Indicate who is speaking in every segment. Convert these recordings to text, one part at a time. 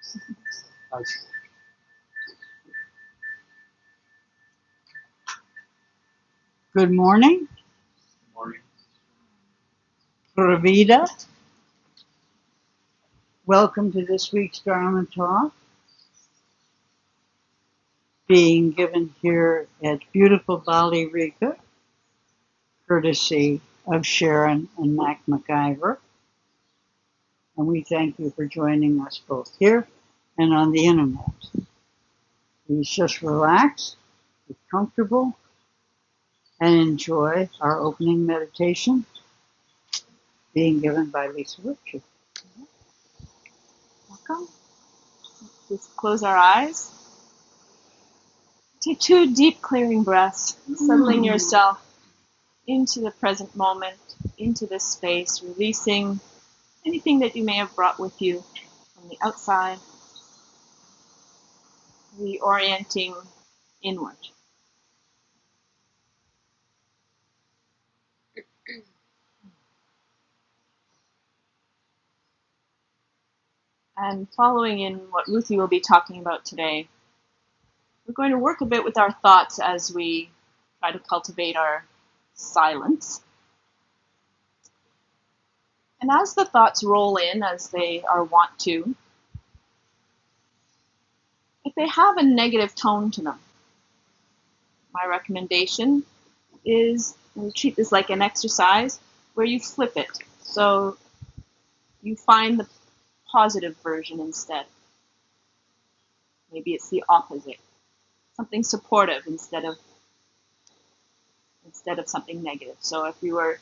Speaker 1: Okay. Good morning.
Speaker 2: Morning.
Speaker 1: Pravida. Welcome to this week's Dharma Talk, being given here at beautiful Bali Rica, courtesy of Sharon and Mac McIver. And we thank you for joining us both here and on the internet. Please just relax, be comfortable, and enjoy our opening meditation being given by Lisa Richard.
Speaker 3: Welcome. Just close our eyes. Take 2 deep clearing breaths, settling yourself into the present moment, into this space, releasing anything that you may have brought with you from the outside, reorienting inward. And following in what Ruthie will be talking about today, we're going to work a bit with our thoughts as we try to cultivate our silence. And as the thoughts roll in, as they are wont to, if they have a negative tone to them, my recommendation is we treat this like an exercise where you flip it. So you find the positive version instead. Maybe it's the opposite. Something supportive instead of something negative. So if you were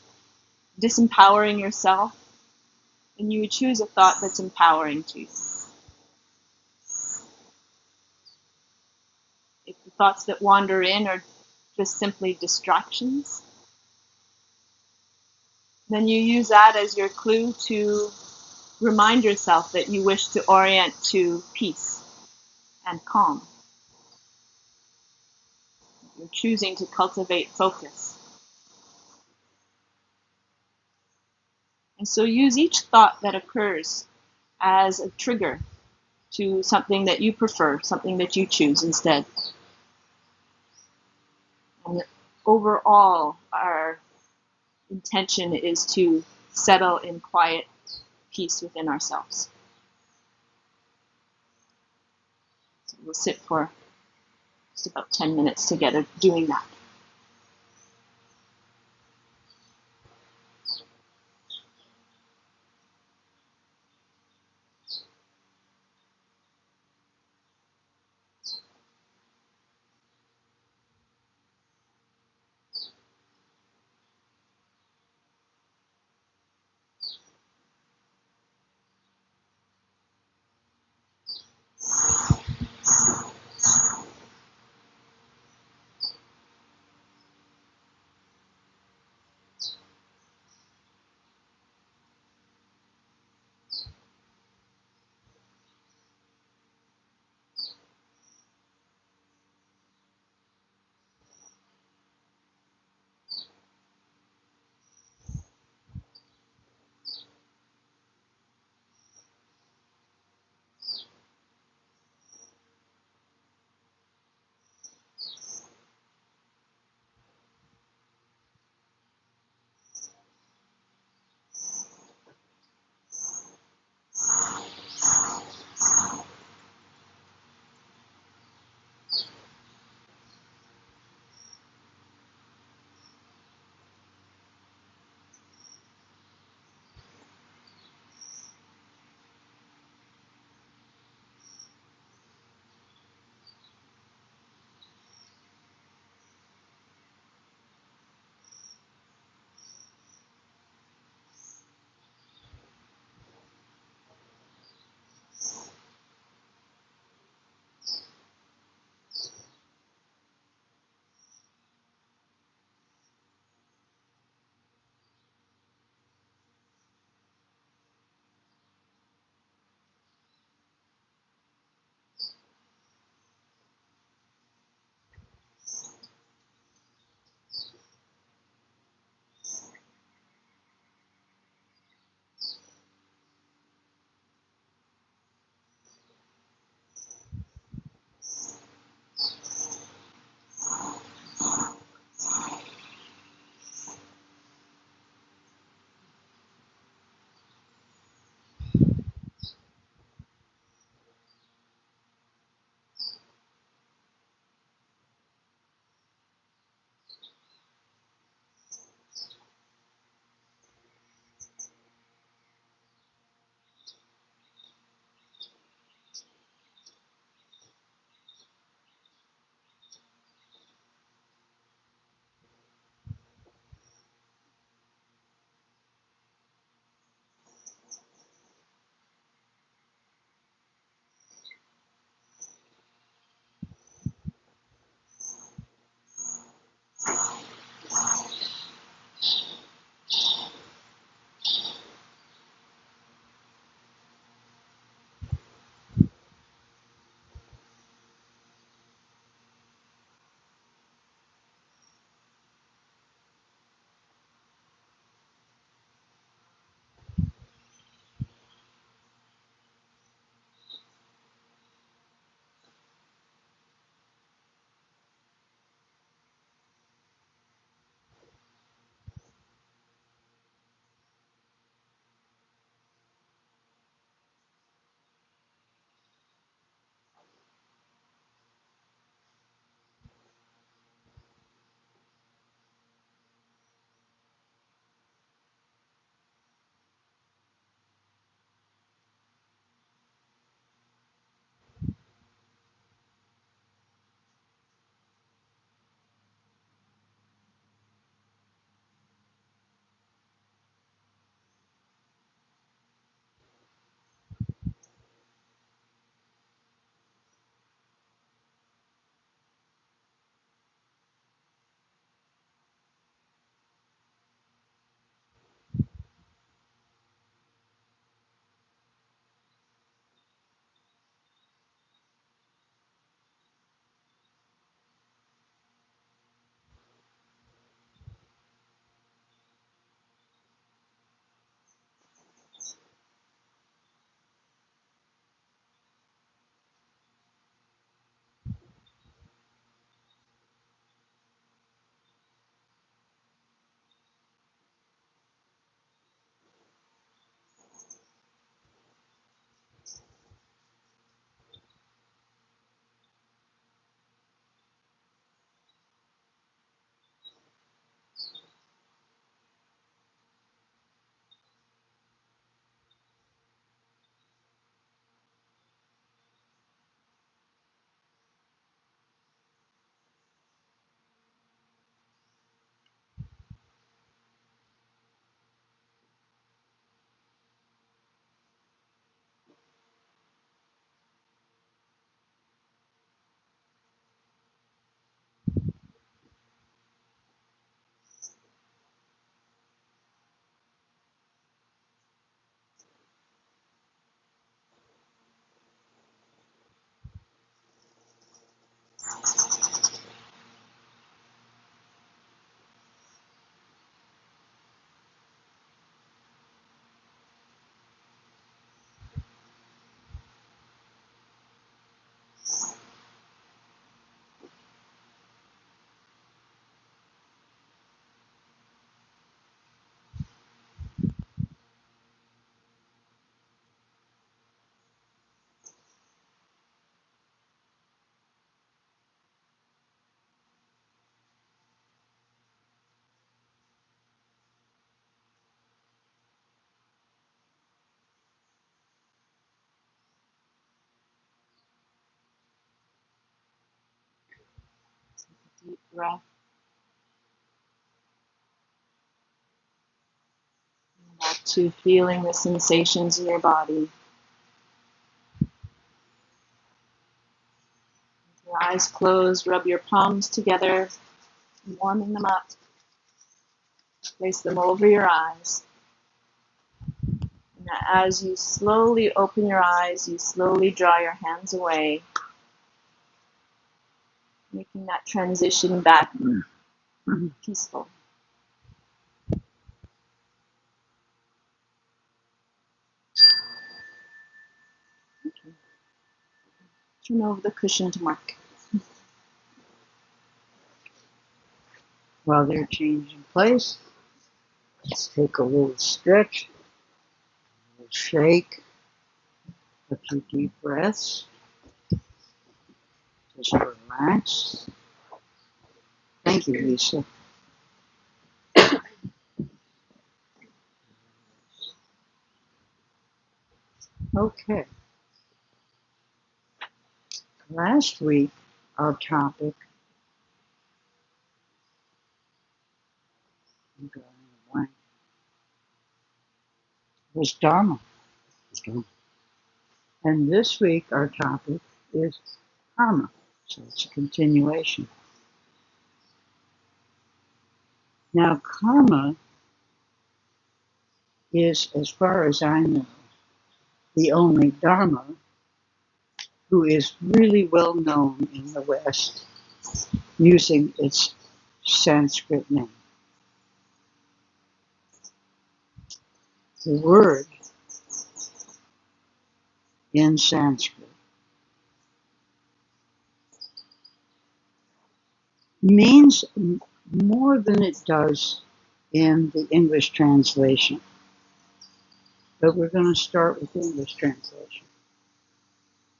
Speaker 3: disempowering yourself, then you would choose a thought that's empowering to you. If the thoughts that wander in are just simply distractions, then you use that as your clue to remind yourself that you wish to orient to peace and calm. You're choosing to cultivate focus. And so use each thought that occurs as a trigger to something that you prefer, something that you choose instead. And overall, our intention is to settle in quiet peace within ourselves. So we'll sit for just about 10 minutes together doing that. Deep breath. Back to feeling the sensations in your body. With your eyes closed, rub your palms together, warming them up. Place them over your eyes. And as you slowly open your eyes, you slowly draw your hands away, making that transition back peaceful. Okay. Turn over the cushion to Mark.
Speaker 1: While they're changing place, let's take a little stretch, a little shake, a few deep breaths. Just relax. Thank you, Lisa. Okay. Last week, our topic was Dharma. And this week, our topic is karma. So it's a continuation. Now, karma is, as far as I know, the only Dharma who is really well known in the West using its Sanskrit name. The word in Sanskrit means more than it does in the English translation. But we're going to start with the English translation,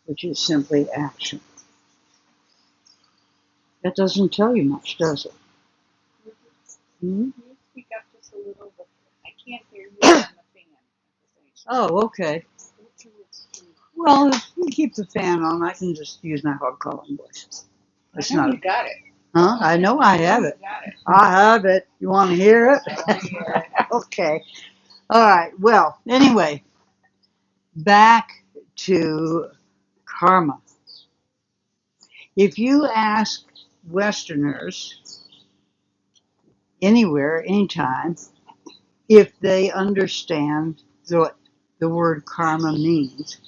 Speaker 1: which is simply action. That doesn't tell you much, does it?
Speaker 2: Can you speak up just a little bit? I can't hear you on the fan.
Speaker 1: Oh, okay. Well, if you keep the fan on, I can just use my hog calling voice. It's
Speaker 2: I know
Speaker 1: not.
Speaker 2: you got it.
Speaker 1: Huh? I know I have it.
Speaker 2: Got it.
Speaker 1: I have it. You want to hear it?
Speaker 2: I want to hear it.
Speaker 1: Okay. All right. Well, anyway, back to karma. If you ask Westerners anywhere, anytime, if they understand what the word karma means,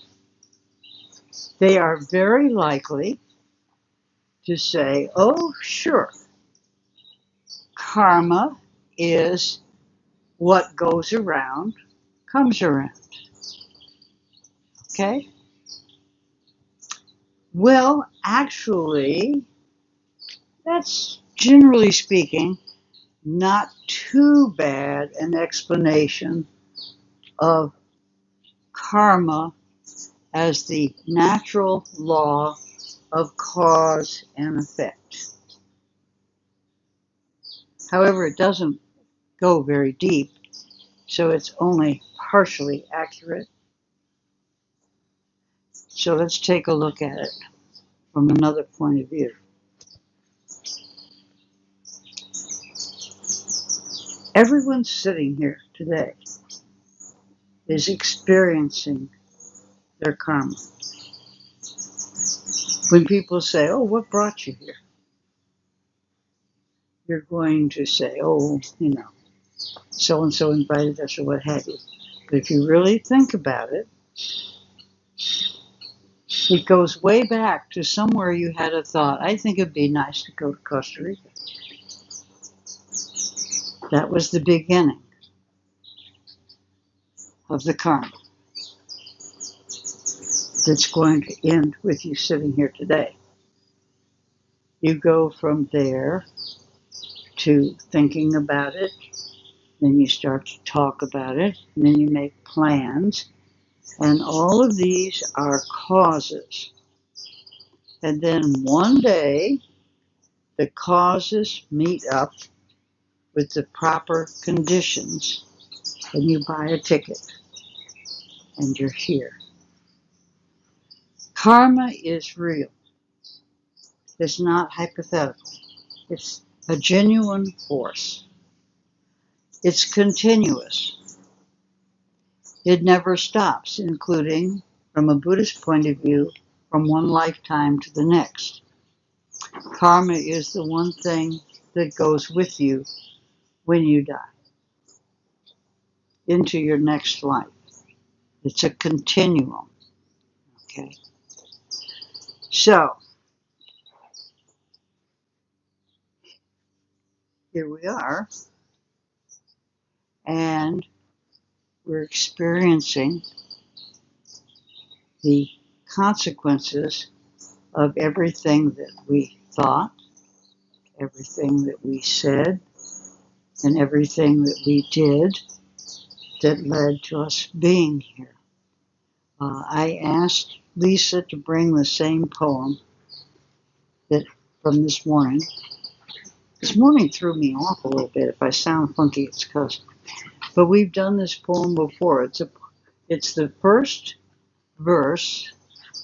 Speaker 1: they are very likely to say, oh, sure, karma is what goes around comes around. Okay? Well, actually, that's generally speaking not too bad an explanation of karma as the natural law of cause and effect. However, it doesn't go very deep, so it's only partially accurate. So let's take a look at it from another point of view. Everyone sitting here today is experiencing their karma. When people say, oh, what brought you here? You're going to say, oh, so-and-so invited us or what have you. But if you really think about it, it goes way back to somewhere you had a thought, I think it'd be nice to go to Costa Rica. That was the beginning of the karma that's going to end with you sitting here today. You go from there to thinking about it, then you start to talk about it, and then you make plans, and all of these are causes. And then one day, the causes meet up with the proper conditions, and you buy a ticket, and you're here. Karma is real. It's not hypothetical. It's a genuine force. It's continuous. It never stops, including, from a Buddhist point of view, from one lifetime to the next. Karma is the one thing that goes with you when you die into your next life. It's a continuum. Okay. So, here we are, and we're experiencing the consequences of everything that we thought, everything that we said, and everything that we did that led to us being here. I asked Lisa to bring the same poem that from this morning. This morning threw me off a little bit. If I sound funky, it's because. But we've done this poem before. It's the first verse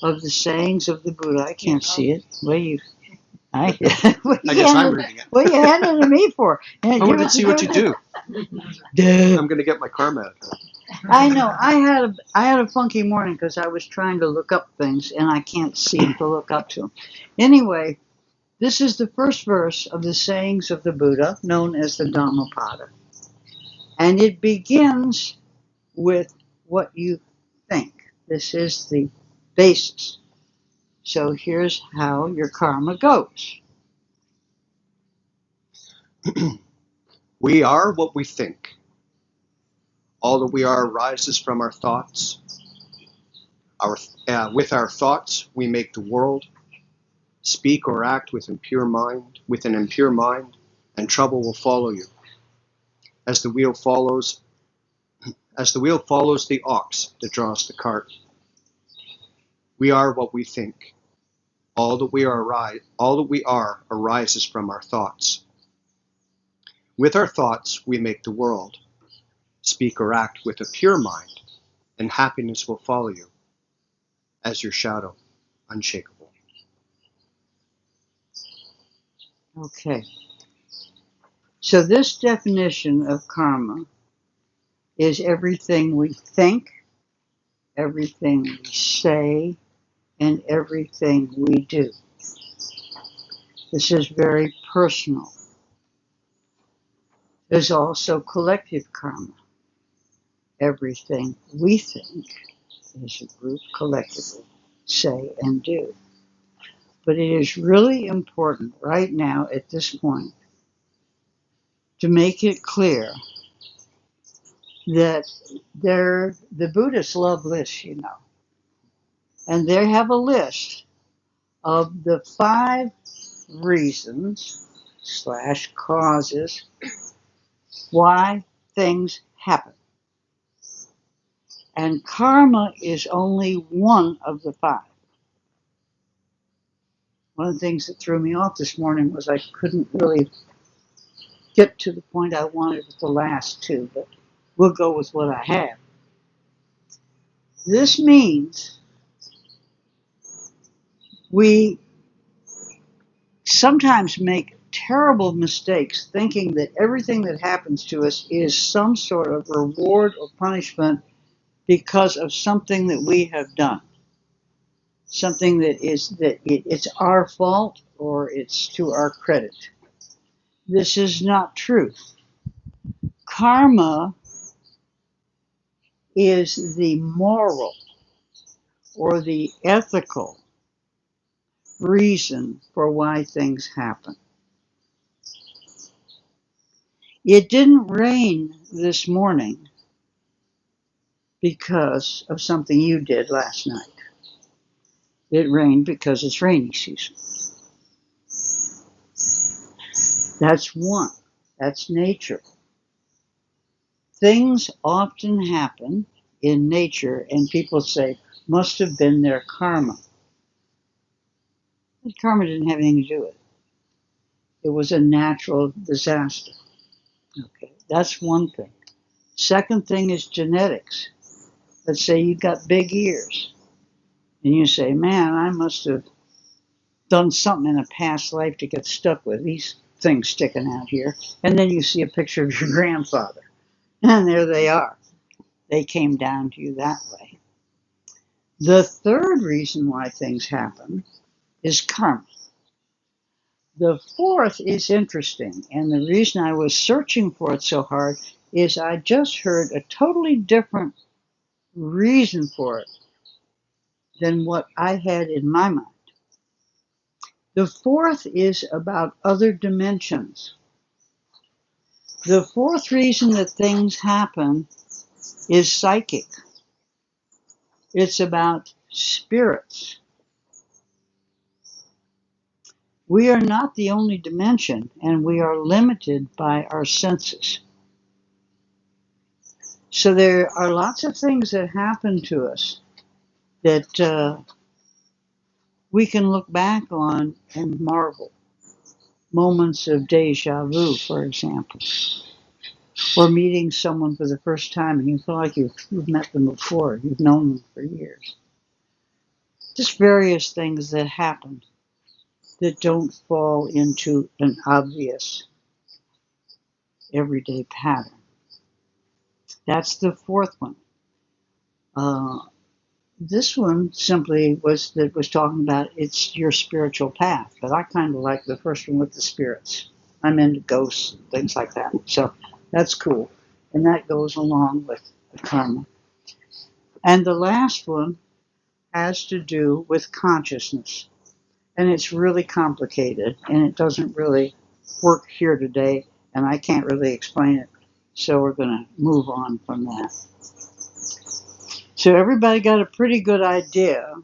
Speaker 1: of the sayings of the Buddha. I can't see it. I
Speaker 4: guess I'm reading it.
Speaker 1: What are you handing it to me for?
Speaker 4: I wanted to see what you do. I'm going to get my karma out.
Speaker 1: I know. I had a funky morning because I was trying to look up things and I can't seem to look up to them. Anyway, this is the first verse of the sayings of the Buddha, known as the Dhammapada. And it begins with what you think. This is the basis. So here's how your karma goes.
Speaker 4: We are what we think. All that we are arises from our thoughts. With our thoughts, we make the world. Speak or act with an impure mind, and trouble will follow you. As the wheel follows the ox that draws the cart. We are what we think. All that we are arises from our thoughts. With our thoughts, we make the world. Speak or act with a pure mind, and happiness will follow you, as your shadow, unshakable.
Speaker 1: Okay. So this definition of karma is everything we think, everything we say, and everything we do. This is very personal. There's also collective karma. Everything we think as a group collectively say and do. But it is really important right now at this point to make it clear that the Buddhists love lists, you know. And they have a list of the 5 reasons / causes why things happen. And karma is only one of the 5. One of the things that threw me off this morning was I couldn't really get to the point I wanted with the last 2, but we'll go with what I have. This means we sometimes make terrible mistakes thinking that everything that happens to us is some sort of reward or punishment because of something that we have done. Something that it's our fault or it's to our credit. This is not true. Karma is the moral or the ethical reason for why things happen. It didn't rain this morning because of something you did last night. It rained because it's rainy season. That's one. That's nature. Things often happen in nature and people say, must have been their karma. But karma didn't have anything to do with it. It was a natural disaster. Okay, that's one thing. Second thing is genetics. Let's say you've got big ears. And you say, man, I must have done something in a past life to get stuck with these things sticking out here. And then you see a picture of your grandfather. And there they are. They came down to you that way. The third reason why things happen is karma. The fourth is interesting, and the reason I was searching for it so hard is I just heard a totally different reason for it than what I had in my mind. The fourth is about other dimensions. The fourth reason that things happen is psychic. It's about spirits. We are not the only dimension, and we are limited by our senses. So there are lots of things that happen to us that we can look back on and marvel. Moments of deja vu, for example, or meeting someone for the first time and you feel like you've met them before, you've known them for years. Just various things that happen that don't fall into an obvious everyday pattern. That's the fourth one. This one simply was talking about it's your spiritual path, but I kind of like the first one with the spirits. I'm into ghosts and things like that, so that's cool, and that goes along with the karma. And the last one has to do with consciousness, and it's really complicated, and it doesn't really work here today, and I can't really explain it, so we're going to move on from that. So everybody got a pretty good idea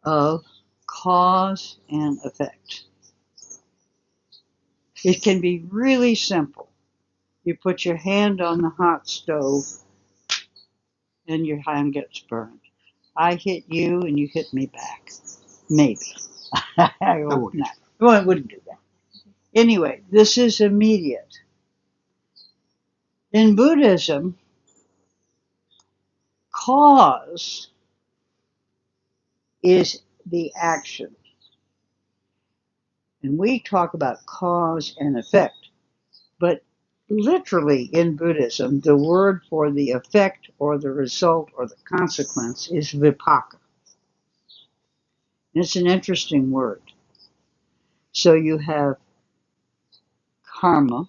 Speaker 1: of cause and effect. It can be really simple. You put your hand on the hot stove and your hand gets burned. I hit you and you hit me back. Maybe. I hope not. Well, I wouldn't do that. Anyway, this is immediate. In Buddhism, cause is the action. And we talk about cause and effect. But literally in Buddhism, the word for the effect or the result or the consequence is vipaka. And it's an interesting word. So you have karma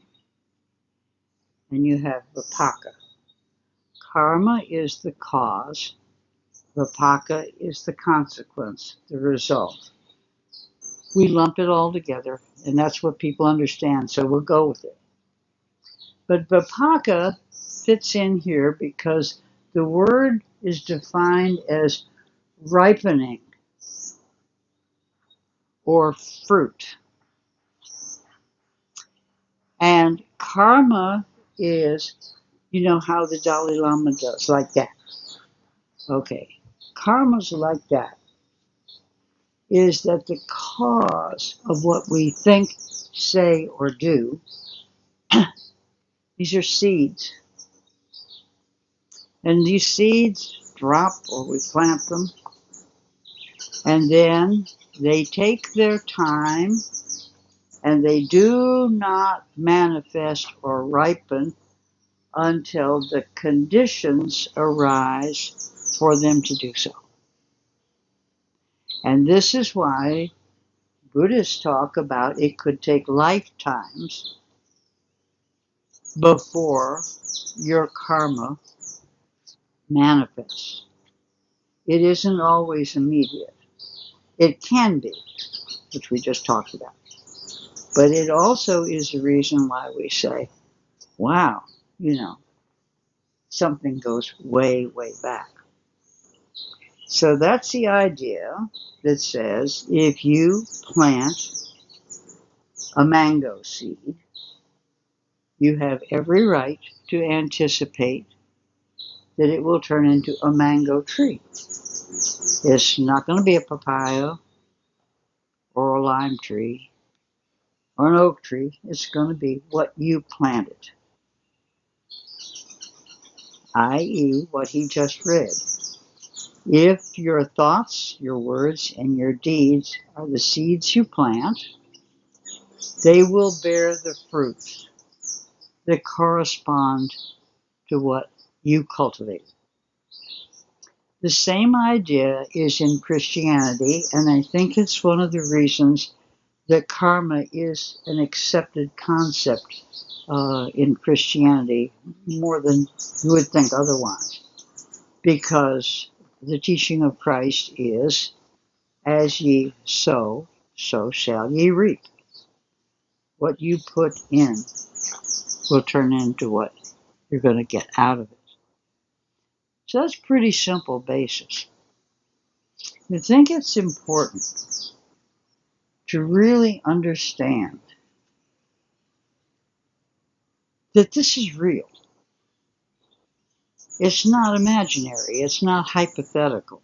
Speaker 1: and you have vipaka. Karma is the cause. Vipaka is the consequence, the result. We lump it all together, and that's what people understand, so we'll go with it. But vipaka fits in here because the word is defined as ripening or fruit. And karma is, you know how the Dalai Lama does, like that. Okay, karma's like that. Is that the cause of what we think, say, or do? These are seeds. And these seeds drop or we plant them. And then they take their time and they do not manifest or ripen until the conditions arise for them to do so. And this is why Buddhists talk about it could take lifetimes before your karma manifests. It isn't always immediate. It can be, which we just talked about. But it also is the reason why we say, wow, something goes way, way back. So that's the idea that says if you plant a mango seed, you have every right to anticipate that it will turn into a mango tree. It's not going to be a papaya or a lime tree or an oak tree. It's going to be what you planted, i.e. what he just read. If your thoughts, your words, and your deeds are the seeds you plant, They will bear the fruits that correspond to what you cultivate. The same idea is in Christianity, and I think it's one of the reasons that karma is an accepted concept in Christianity more than you would think otherwise. Because the teaching of Christ is, as ye sow, so shall ye reap. What you put in will turn into what you're going to get out of it. So that's pretty simple basis. I think it's important to really understand that this is real. It's not imaginary. It's not hypothetical.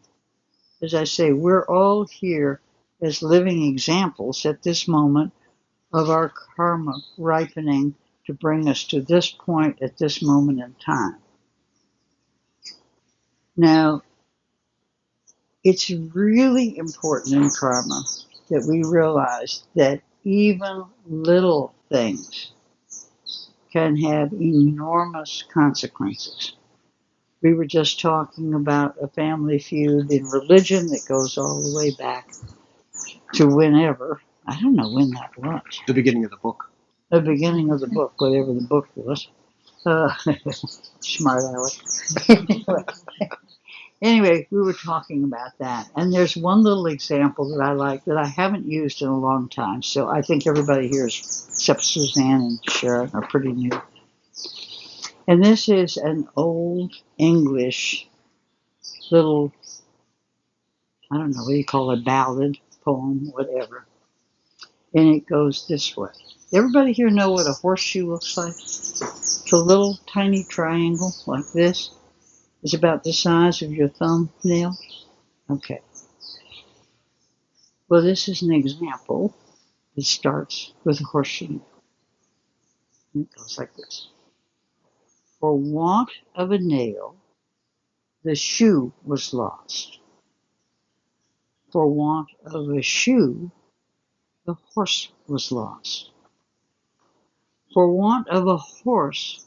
Speaker 1: As I say, we're all here as living examples at this moment of our karma ripening to bring us to this point at this moment in time. Now, it's really important in karma that we realize that even little things can have enormous consequences. We were just talking about a family feud in religion that goes all the way back to whenever. I don't know when that was.
Speaker 4: The beginning of the book.
Speaker 1: The beginning of the book, whatever the book was. Smart aleck. Anyway, we were talking about that. And there's one little example that I like that I haven't used in a long time. So I think everybody here, except Suzanne and Sharon, are pretty new. And this is an old English little, I don't know, what do you call it, ballad, poem, whatever. And it goes this way. Everybody here know what a horseshoe looks like? It's a little tiny triangle like this. It's about the size of your thumbnail. Okay. Well, this is an example that starts with a horseshoe. And it goes like this. For want of a nail, the shoe was lost. For want of a shoe, the horse was lost. For want of a horse,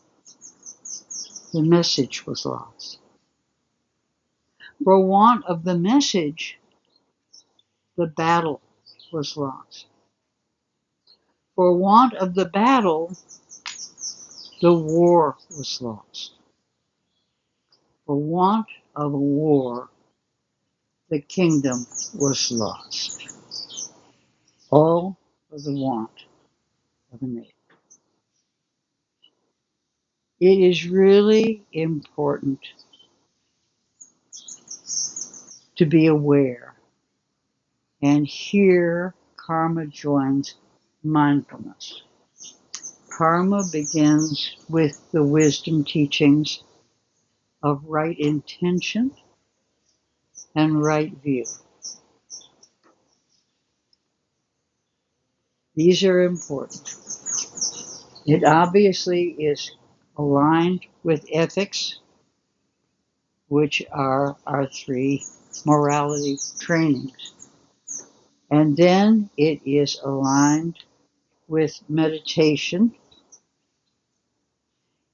Speaker 1: the message was lost. For want of the message, the battle was lost. For want of the battle, the war was lost. For want of a war, the kingdom was lost. All for the want of a neighbor. It is really important to be aware. And here, karma joins mindfulness. Karma begins with the wisdom teachings of right intention and right view. These are important. It obviously is aligned with ethics, which are our 3 morality trainings. And then it is aligned with meditation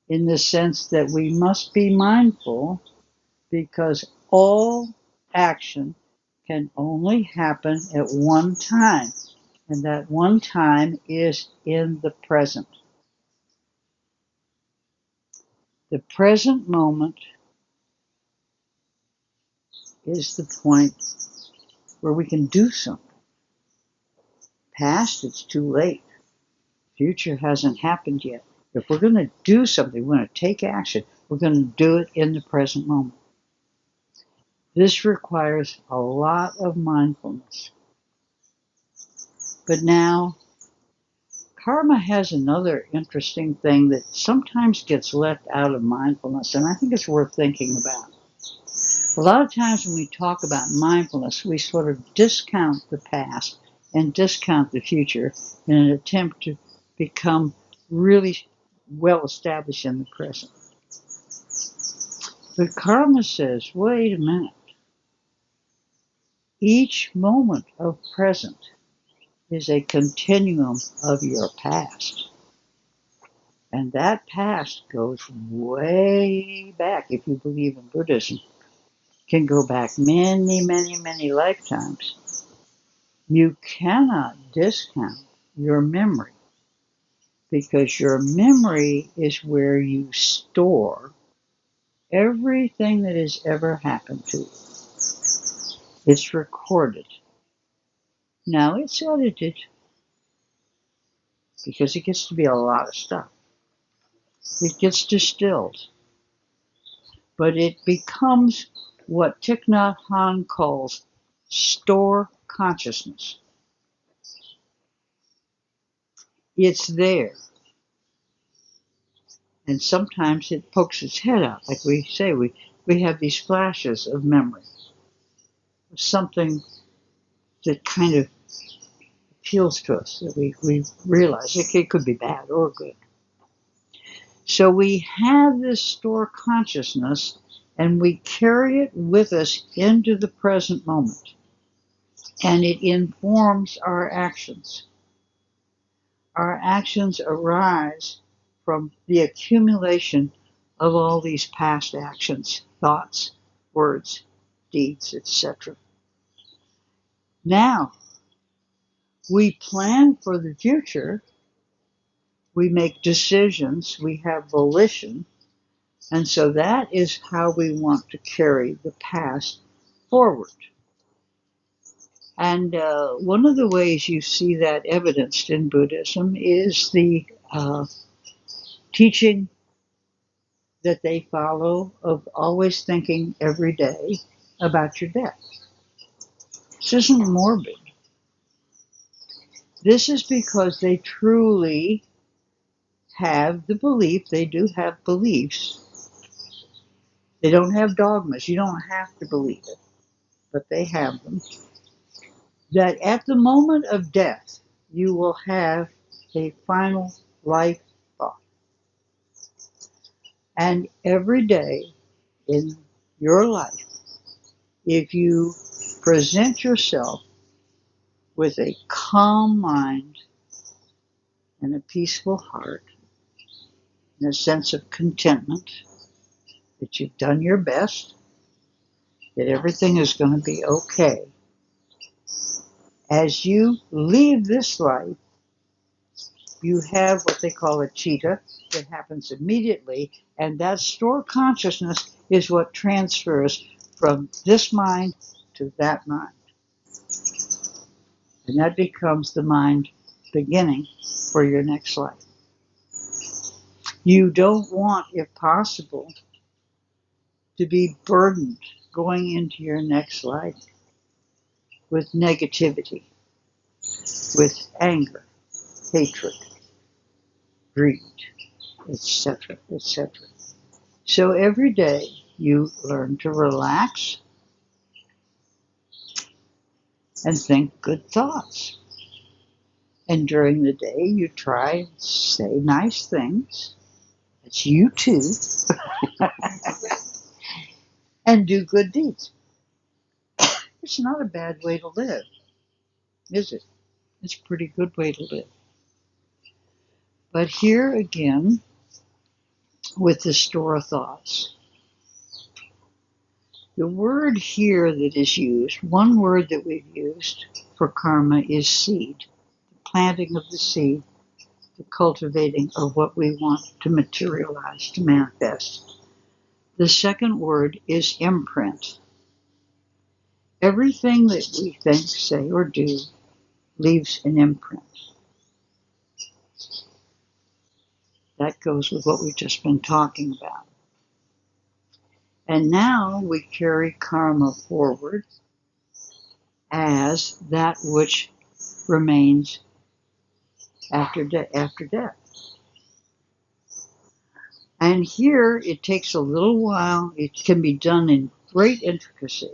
Speaker 1: in the sense that we must be mindful because all action can only happen at one time. And that one time is in the present. The present moment is the point where we can do something. Past, it's too late. Future hasn't happened yet. If we're going to do something, we're going to take action, we're going to do it in the present moment. This requires a lot of mindfulness. But now, karma has another interesting thing that sometimes gets left out of mindfulness, and I think it's worth thinking about. A lot of times when we talk about mindfulness, we sort of discount the past and discount the future in an attempt to become really well established in the present. But karma says, wait a minute. Each moment of present is a continuum of your past. And that past goes way back, if you believe in Buddhism. Can go back many, many, many lifetimes. You cannot discount your memory because your memory is where you store everything that has ever happened to you. It's recorded. Now it's edited because it gets to be a lot of stuff. It gets distilled. But it becomes what Thich Nhat Hanh calls store consciousness. It's there. And sometimes it pokes its head out. Like we say, we have these flashes of memory. Something that kind of appeals to us, that we realize it could be bad or good. So we have this store consciousness and we carry it with us into the present moment. And it informs our actions. Our actions arise from the accumulation of all these past actions, thoughts, words, deeds, etc. Now, we plan for the future, we make decisions, we have volition, and so that is how we want to carry the past forward. And one of the ways you see that evidenced in Buddhism is the teaching that they follow of always thinking every day about your death. This isn't morbid. This is because they truly have the belief, they do have beliefs. They don't have dogmas. You don't have to believe it, but they have them. That at the moment of death, you will have a final life thought. And every day in your life, if you present yourself with a calm mind and a peaceful heart and a sense of contentment that you've done your best, that everything is going to be okay. As you leave this life, you have what they call a chitta that happens immediately, and that store consciousness is what transfers from this mind to that mind. And that becomes the mind beginning for your next life. You don't want, if possible, to be burdened going into your next life with negativity, with anger, hatred, greed, etc., etc. So every day you learn to relax and think good thoughts. And during the day you try to say nice things. It's you too. And do good deeds. It's not a bad way to live, is it? It's a pretty good way to live. But here again, with the store of thoughts, the word here that is used, one word that we've used for karma is seed. The planting of the seed, the cultivating of what we want to materialize, to manifest. The second word is imprint. Everything that we think, say, or do leaves an imprint. That goes with what we've just been talking about. And now we carry karma forward as that which remains after death. And here it takes a little while. It can be done in great intricacy.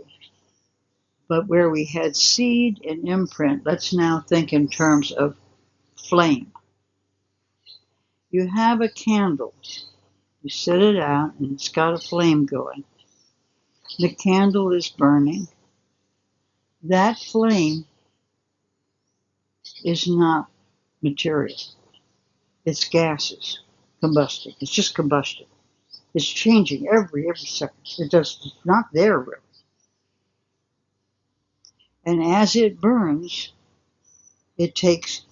Speaker 1: But where we had seed and imprint, let's now think in terms of flame. You have a candle. You set it out and it's got a flame going. The candle is burning. That flame is not material. It's gases combusting. It's just combustion. It's changing every second. It's not there really. And as it burns, it takes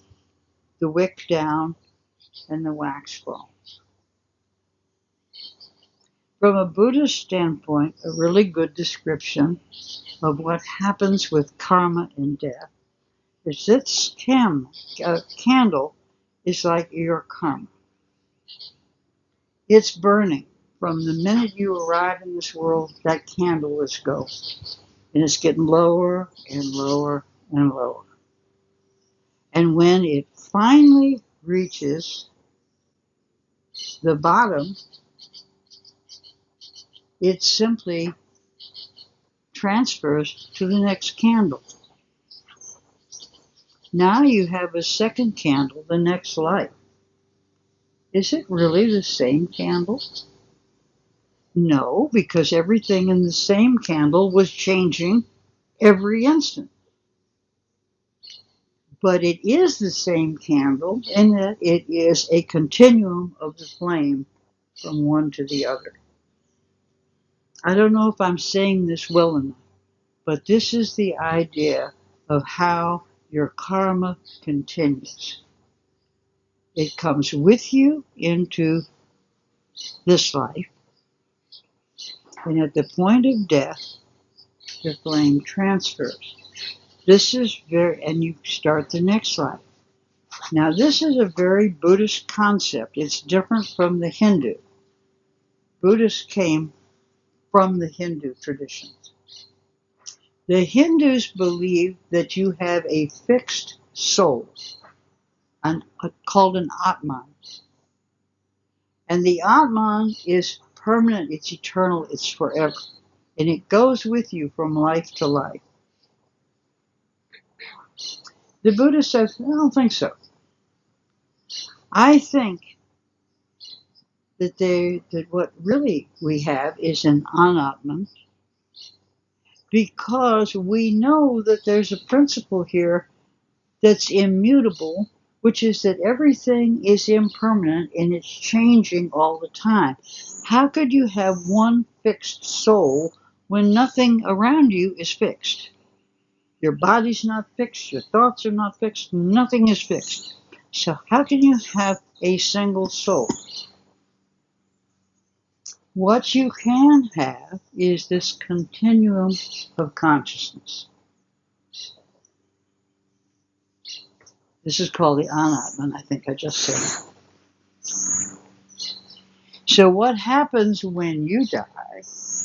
Speaker 1: the wick down and the wax falls. From a Buddhist standpoint, a really good description of what happens with karma and death is this candle is like your karma. It's burning. From the minute you arrive in this world, that candle is going. And it's getting lower and lower and lower. And when it finally reaches the bottom, it simply transfers to the next candle. Now you have a second candle, the next light. Is it really the same candle? No, because everything in the same candle was changing every instant. But it is the same candle in that it is a continuum of the flame from one to the other. I don't know if I'm saying this well enough, but this is the idea of how your karma continues. It comes with you into this life, and at the point of death, the flame transfers. This is and you start the next life. Now, this is a very Buddhist concept. It's different from the Hindu. Buddhists came from the Hindu traditions. The Hindus believe that you have a fixed soul, called an Atman. And the Atman is permanent, it's eternal, it's forever. And it goes with you from life to life. The Buddha says, I don't think so. I think that what really we have is an anatman, because we know that there's a principle here that's immutable, which is that everything is impermanent and it's changing all the time. How could you have one fixed soul when nothing around you is fixed? Your body's not fixed, your thoughts are not fixed, nothing is fixed. So how can you have a single soul? What you can have is this continuum of consciousness. This is called the anatman, I think I just said. So what happens when you die,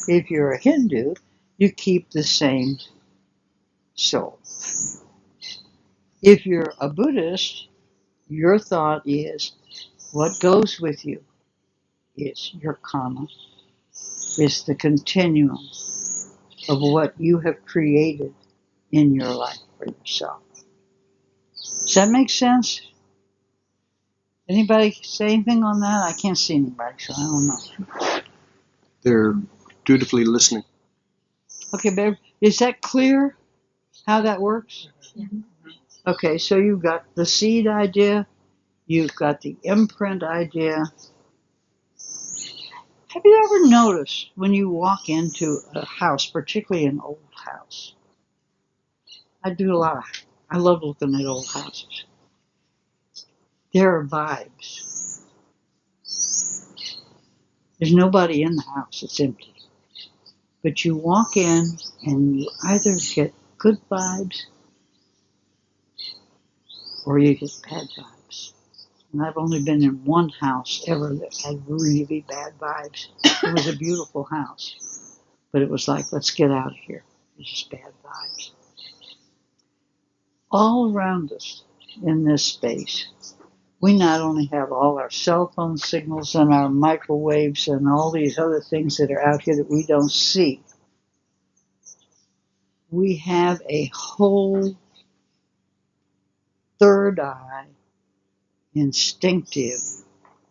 Speaker 1: if you're a Hindu, you keep the same soul. If you're a Buddhist, your thought is what goes with you is your karma, is the continuum of what you have created in your life for yourself. Does that make sense? Anybody say anything on that? I can't see anybody, so I don't know.
Speaker 4: They're dutifully listening.
Speaker 1: Okay, babe, is that clear how that works?
Speaker 3: Mm-hmm.
Speaker 1: Okay, so you've got the seed idea, you've got the imprint idea. Have you ever noticed when you walk into a house, particularly an old house? I love looking at old houses. There are vibes. There's nobody in the house, it's empty. But you walk in and you either get good vibes or you get bad vibes. And I've only been in one house ever that had really bad vibes. It was a beautiful house, but it was like, let's get out of here. It's just bad vibes. All around us in this space, we not only have all our cell phone signals and our microwaves and all these other things that are out here that we don't see. We have a whole third eye, instinctive,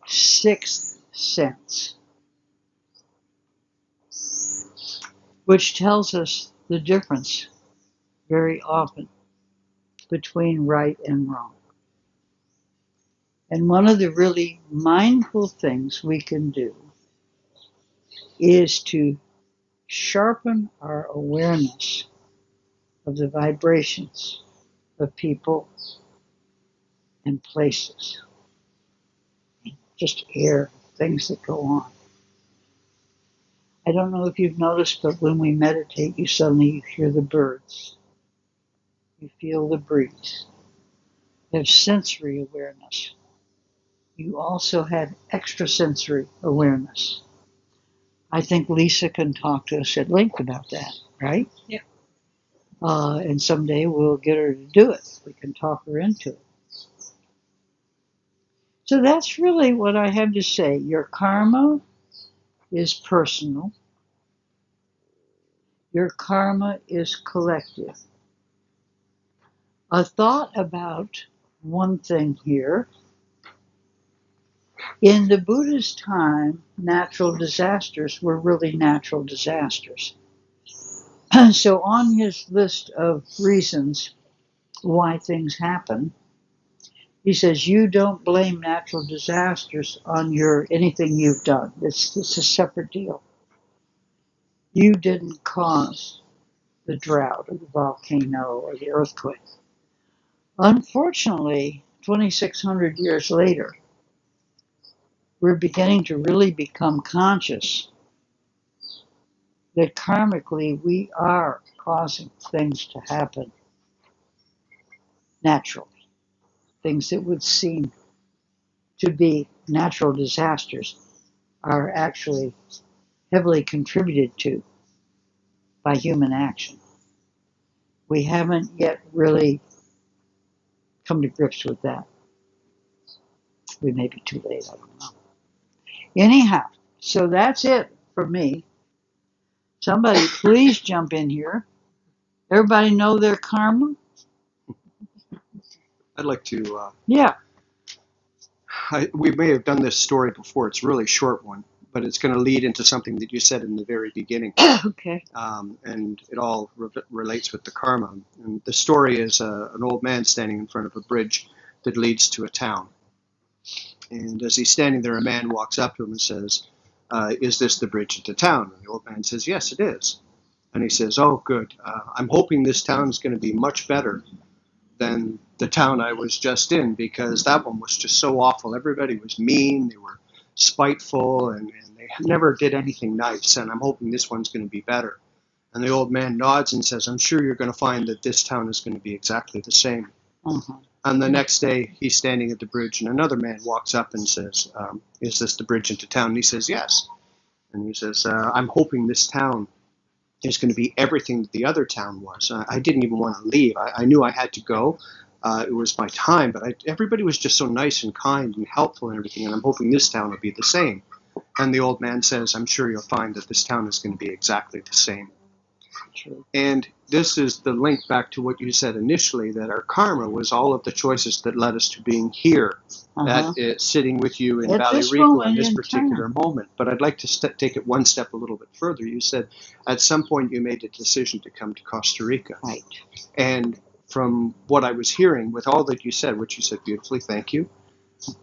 Speaker 1: sixth sense, which tells us the difference very often between right and wrong. And one of the really mindful things we can do is to sharpen our awareness of the vibrations of people and places, just air, things that go on. I don't know if you've noticed, but when we meditate, you suddenly hear the birds. You feel the breeze. You have sensory awareness. You also have extrasensory awareness. I think Lisa can talk to us at length about that, right?
Speaker 2: Yeah.
Speaker 1: And someday we'll get her to do it. We can talk her into it. So that's really what I have to say. Your karma is personal. Your karma is collective. A thought about one thing here. In the Buddhist time, natural disasters were really natural disasters. So on his list of reasons why things happen, he says, you don't blame natural disasters on anything you've done. It's a separate deal. You didn't cause the drought or the volcano or the earthquake. Unfortunately, 2,600 years later, we're beginning to really become conscious that karmically we are causing things to happen naturally. Things that would seem to be natural disasters are actually heavily contributed to by human action. We haven't yet really come to grips with that. We may be too late, I don't know. Anyhow, so that's it for me. Somebody please jump in here. Everybody know their karma?
Speaker 4: I'd like to.
Speaker 1: Yeah.
Speaker 4: We may have done this story before. It's a really short one, but it's going to lead into something that you said in the very beginning.
Speaker 1: Okay.
Speaker 4: And it all relates with the karma. And the story is an old man standing in front of a bridge that leads to a town. And as he's standing there, a man walks up to him and says, is this the bridge into town? And the old man says, yes, it is. And he says, oh, good. I'm hoping this town is going to be much better than the town I was just in, because that one was just so awful. Everybody was mean, they were spiteful, and they never did anything nice, and I'm hoping this one's going to be better. And the old man nods and says, I'm sure you're going to find that this town is going to be exactly the same.
Speaker 1: Uh-huh.
Speaker 4: And the next day, he's standing at the bridge, and another man walks up and says, is this the bridge into town? And he says, yes. And he says, I'm hoping this town is going to be everything that the other town was. I didn't even want to leave. I knew I had to go. It was my time, but everybody was just so nice and kind and helpful and everything, and I'm hoping this town will be the same. And the old man says, I'm sure you'll find that this town is going to be exactly the same.
Speaker 1: True.
Speaker 4: And this is the link back to what you said initially, that our karma was all of the choices that led us to being here, sitting with you in
Speaker 1: At
Speaker 4: Valley
Speaker 1: this
Speaker 4: Rico
Speaker 1: moment
Speaker 4: in this
Speaker 1: in
Speaker 4: particular moment. But I'd like to take it one step a little bit further. You said at some point you made a decision to come to Costa Rica.
Speaker 1: Right.
Speaker 4: And from what I was hearing with all that you said, which you said beautifully, thank you,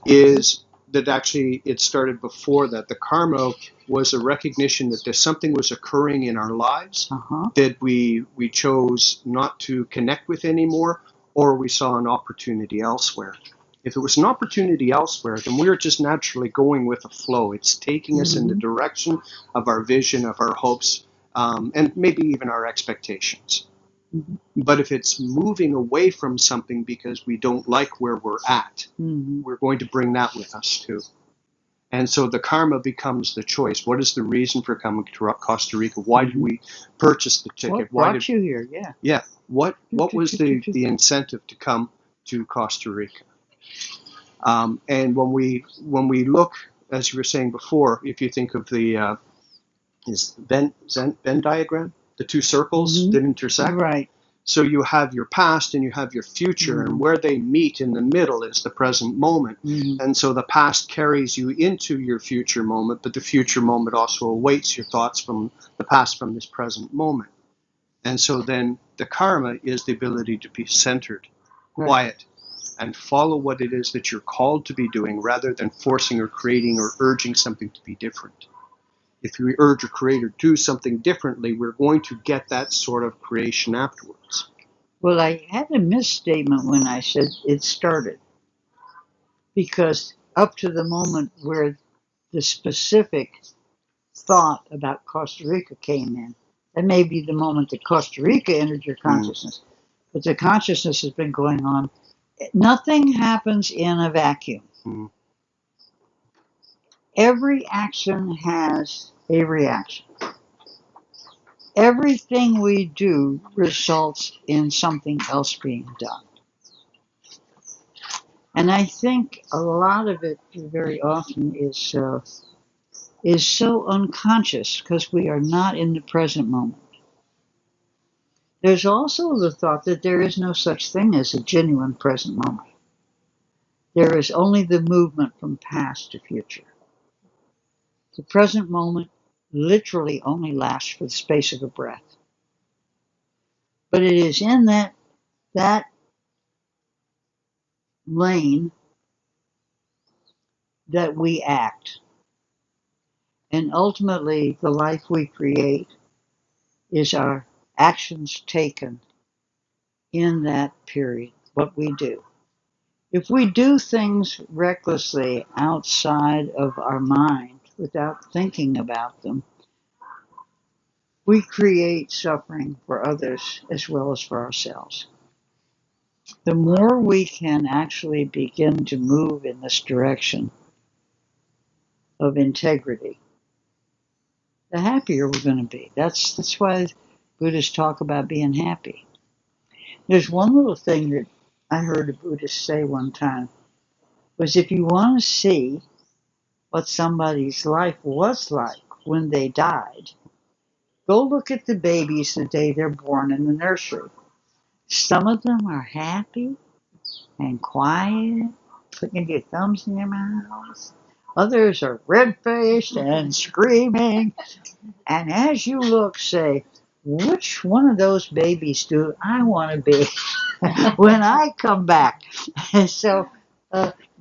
Speaker 4: is that actually it started before that. The karma was a recognition that there's something was occurring in our lives that we chose not to connect with anymore, or we saw an opportunity elsewhere. If it was an opportunity elsewhere, then we're just naturally going with the flow. It's taking us in the direction of our vision, of our hopes, and maybe even our expectations. But if it's moving away from something because we don't like where we're at, we're going to bring that with us too. And so the karma becomes the choice. What is the reason for coming to Costa Rica? Why did we purchase the ticket?
Speaker 1: What brought you here? Yeah.
Speaker 4: Yeah. What was the incentive to come to Costa Rica? And when we look, as you were saying before, if you think of the Venn diagram, the two circles that intersect.
Speaker 1: Right.
Speaker 4: So you have your past and you have your future, and where they meet in the middle is the present moment. And so the past carries you into your future moment, but the future moment also awaits your thoughts from the past, from this present moment. And so then the karma is the ability to be centered quiet, and follow what it is that you're called to be doing rather than forcing or creating or urging something to be different. If we urge or create or do something differently, we're going to get that sort of creation afterwards.
Speaker 1: Well, I had a misstatement when I said it started, because up to the moment where the specific thought about Costa Rica came in, that may be the moment that Costa Rica entered your consciousness. But the consciousness has been going on. Nothing happens in a vacuum.
Speaker 4: Mm.
Speaker 1: Every action has a reaction. Everything we do results in something else being done. And I think a lot of it very often is so unconscious because we are not in the present moment. There's also the thought that there is no such thing as a genuine present moment. There is only the movement from past to future. The present moment literally only lasts for the space of a breath. But it is in that lane that we act. And ultimately, the life we create is our actions taken in that period, what we do. If we do things recklessly outside of our mind without thinking about them, we create suffering for others as well as for ourselves. The more we can actually begin to move in this direction of integrity, the happier we're going to be. That's why Buddhists talk about being happy. There's one little thing that I heard a Buddhist say one time, was if you want to see what somebody's life was like when they died, go look at the babies the day they're born in the nursery. Some of them are happy and quiet, putting your thumbs in their mouths. Others are red-faced and screaming. And as you look, say, which one of those babies do I want to be when I come back? And so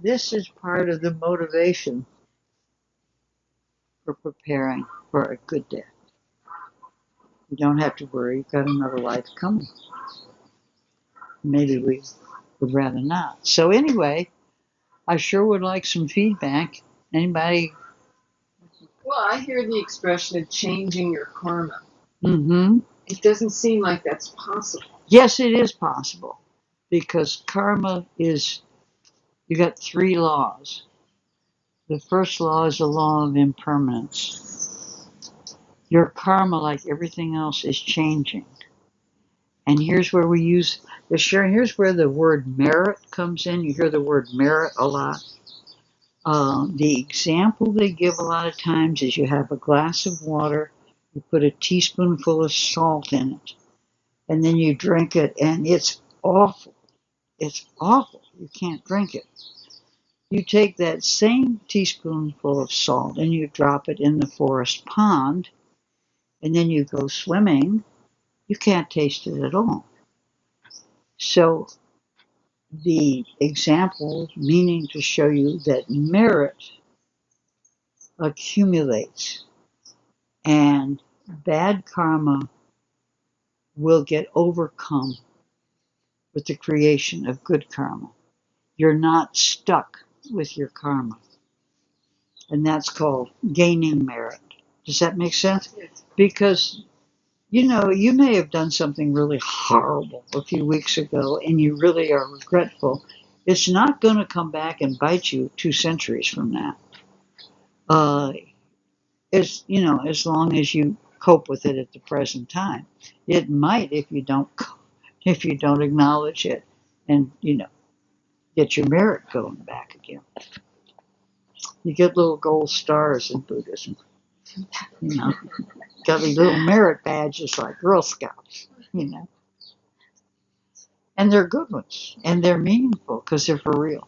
Speaker 1: this is part of the motivation for preparing for a good death. You don't have to worry, you've got another life coming. Maybe we would rather not. So anyway, I sure would like some feedback. Anybody?
Speaker 5: Well, I hear the expression of changing your karma.
Speaker 1: Mm-hmm.
Speaker 5: It doesn't seem like that's possible.
Speaker 1: Yes, it is possible, because karma is, you got 3 laws. The first law is the law of impermanence. Your karma, like everything else, is changing. And here's where we use the sharing. Here's where the word merit comes in. You hear the word merit a lot. The example they give a lot of times is you have a glass of water, you put a teaspoonful of salt in it, and then you drink it, and it's awful. It's awful. You can't drink it. You take that same teaspoonful of salt and you drop it in the forest pond, and then you go swimming. You can't taste it at all. So the example meaning to show you that merit accumulates and bad karma will get overcome with the creation of good karma. You're not stuck with your karma. And that's called gaining merit. Does that make sense?
Speaker 5: Yes.
Speaker 1: Because, you may have done something really horrible a few weeks ago and you really are regretful. It's not going to come back and bite you 2 centuries from now. As long as you cope with it at the present time. It might if you don't acknowledge it and, get your merit going back again. You get little gold stars in Buddhism. Got these little merit badges like Girl Scouts, And they're good ones. And they're meaningful because they're for real.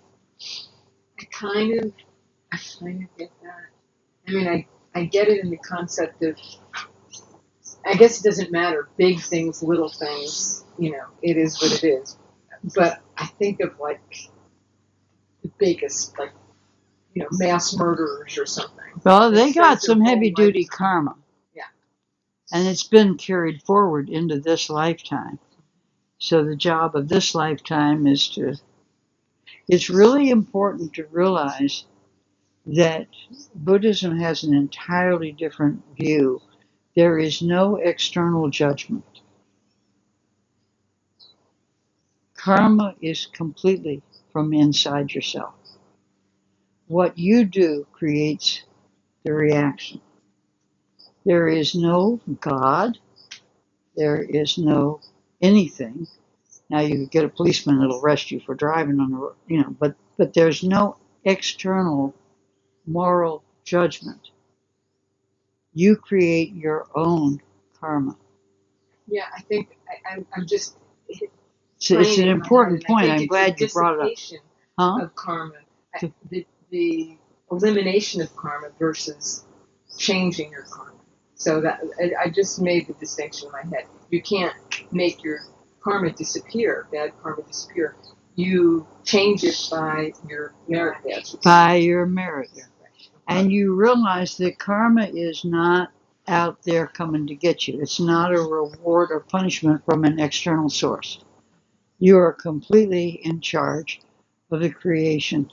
Speaker 5: I kind of get that. I mean, I get it in the concept of, I guess it doesn't matter, big things, little things, it is what it is. But I think of like the biggest, like, mass murderers or something.
Speaker 1: Well,
Speaker 5: It
Speaker 1: they got
Speaker 5: spends their
Speaker 1: some
Speaker 5: whole
Speaker 1: heavy duty
Speaker 5: life-
Speaker 1: karma.
Speaker 5: Yeah.
Speaker 1: And it's been carried forward into this lifetime. So the job of this lifetime is it's really important to realize that Buddhism has an entirely different view. There is no external judgment. Karma is completely from inside yourself. What you do creates the reaction. There is no God. There is no anything. Now you could get a policeman that'll arrest you for driving on the road, but there's no external moral judgment. You create your own karma.
Speaker 5: Yeah, I think I'm just.
Speaker 1: It's an important point. I'm glad you brought it up. Huh?
Speaker 5: Of karma, the elimination of karma versus changing your karma. So that I just made the distinction in my head. You can't make your karma disappear, bad karma disappear. You change it by your merit badges.
Speaker 1: By your merit. And you realize that karma is not out there coming to get you. It's not a reward or punishment from an external source. You are completely in charge of the creation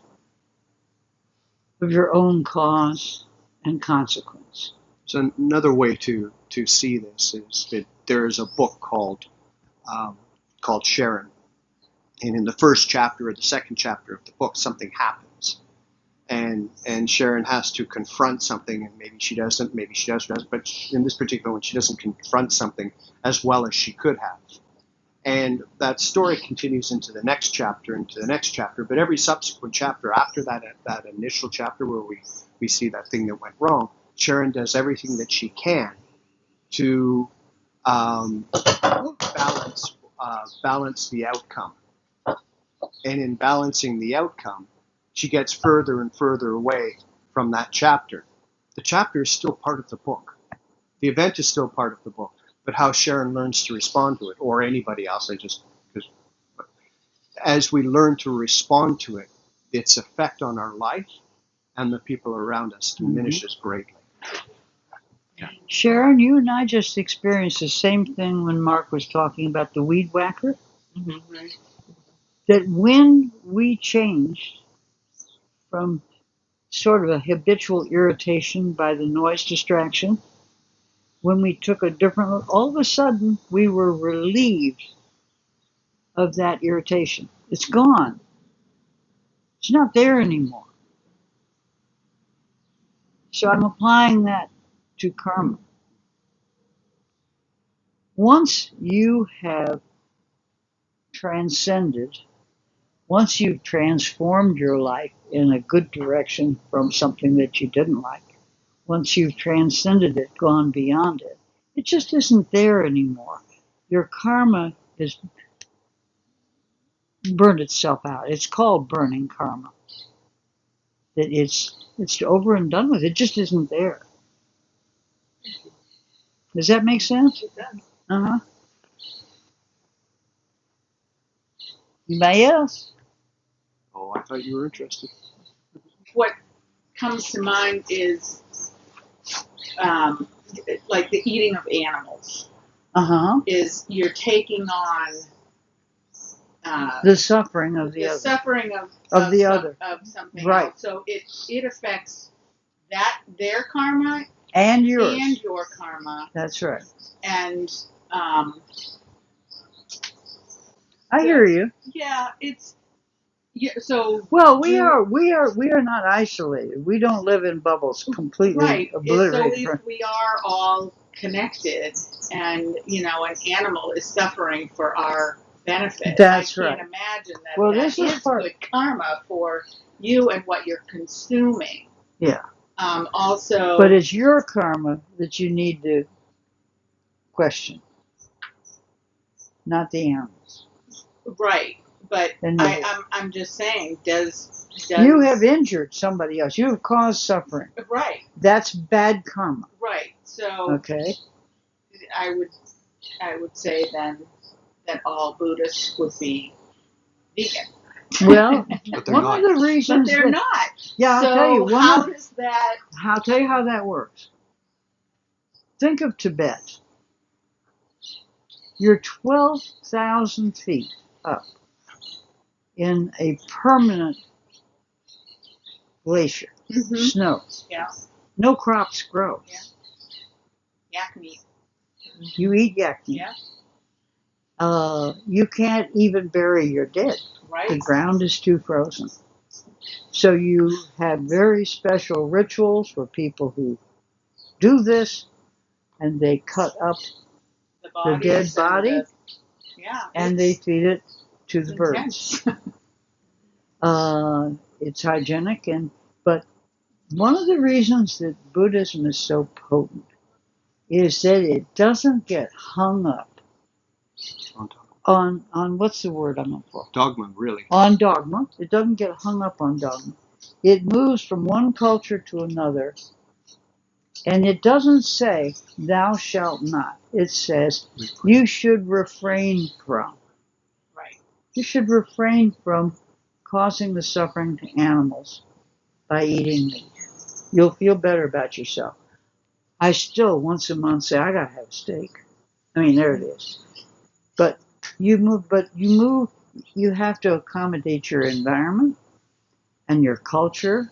Speaker 1: of your own cause and consequence.
Speaker 4: So another way to see this is that there is a book called Sharon, and in the first chapter or the second chapter of the book, something happens, and Sharon has to confront something, and maybe she doesn't, but in this particular one, she doesn't confront something as well as she could have. And that story continues into the next chapter, but every subsequent chapter after that initial chapter where we see that thing that went wrong, Sharon does everything that she can to balance the outcome. And in balancing the outcome, she gets further and further away from that chapter. The chapter is still part of the book. The event is still part of the book. But how Sharon learns to respond to it, or anybody else, as we learn to respond to it, its effect on our life and the people around us diminishes greatly. Yeah.
Speaker 1: Sharon, you and I just experienced the same thing when Mark was talking about the weed whacker.
Speaker 5: Mm-hmm. Right.
Speaker 1: That when we changed from sort of a habitual irritation by the noise distraction, when we took a different, all of a sudden we were relieved of that irritation. It's gone. It's not there anymore. So I'm applying that to karma. Once you have transcended, once you've transformed your life in a good direction from something that you didn't like, once you've transcended it, gone beyond it, it just isn't there anymore. Your karma has burned itself out. It's called burning karma. That it's over and done with. It just isn't there. Does that make sense?
Speaker 5: It does.
Speaker 1: Uh-huh. Anybody else?
Speaker 4: Oh, I thought you were interested.
Speaker 2: What comes to mind is like the eating of animals.
Speaker 1: Uh-huh.
Speaker 2: Is you're taking on
Speaker 1: The suffering of the
Speaker 2: the
Speaker 1: other.
Speaker 2: suffering
Speaker 1: Of the other.
Speaker 2: of something
Speaker 1: Right.
Speaker 2: else. So it affects their karma
Speaker 1: And yours.
Speaker 2: and your karma.
Speaker 1: That's right.
Speaker 2: And
Speaker 1: I hear you.
Speaker 2: yeah, it's so
Speaker 1: Well, we are not isolated. We don't live in bubbles completely
Speaker 2: right.
Speaker 1: obliterated.
Speaker 2: So if we are all connected, and an animal is suffering for our benefit.
Speaker 1: That's
Speaker 2: I
Speaker 1: right.
Speaker 2: can't imagine that
Speaker 1: Well,
Speaker 2: that
Speaker 1: this is
Speaker 2: good karma for you and what you're consuming.
Speaker 1: Yeah.
Speaker 2: Also,
Speaker 1: But it's your karma that you need to question, not the animals.
Speaker 2: right. But
Speaker 1: And
Speaker 2: I'm just saying, does
Speaker 1: you have injured somebody else. You have caused suffering.
Speaker 2: right.
Speaker 1: That's bad karma.
Speaker 2: Right. So
Speaker 1: Okay.
Speaker 2: I would say then that all Buddhists would be vegan.
Speaker 1: Well,
Speaker 4: But they're
Speaker 1: one
Speaker 4: not.
Speaker 1: of the
Speaker 2: But
Speaker 1: reasons
Speaker 2: they're
Speaker 1: that,
Speaker 2: not.
Speaker 1: yeah, I'll tell you,
Speaker 2: So how does that?
Speaker 1: I'll tell you how that works. Think of Tibet. You're 12,000 feet up in a permanent glacier, snow.
Speaker 2: Yeah.
Speaker 1: No crops grow.
Speaker 2: Yeah. Yak meat.
Speaker 1: You eat yak meat.
Speaker 2: Yeah.
Speaker 1: You can't even bury your dead.
Speaker 2: Right.
Speaker 1: The ground is too frozen. So you have very special rituals for people who do this, and they cut up
Speaker 2: The
Speaker 1: the dead
Speaker 2: bodies
Speaker 1: body
Speaker 2: and yeah.
Speaker 1: and they feed it to
Speaker 2: It's
Speaker 1: the birds.
Speaker 2: intense.
Speaker 1: It's hygienic, but one of the reasons that Buddhism is so potent is that it doesn't get hung up on what's the word I'm looking for?
Speaker 4: Dogma, really.
Speaker 1: On dogma. It doesn't get hung up on dogma. It moves from one culture to another, and it doesn't say thou shalt not. It says you should refrain from.
Speaker 2: Right.
Speaker 1: You should refrain from causing the suffering to animals by eating meat. You'll feel better about yourself. I still once a month say I gotta have a steak. I mean, there it is. But you move. You have to accommodate your environment and your culture,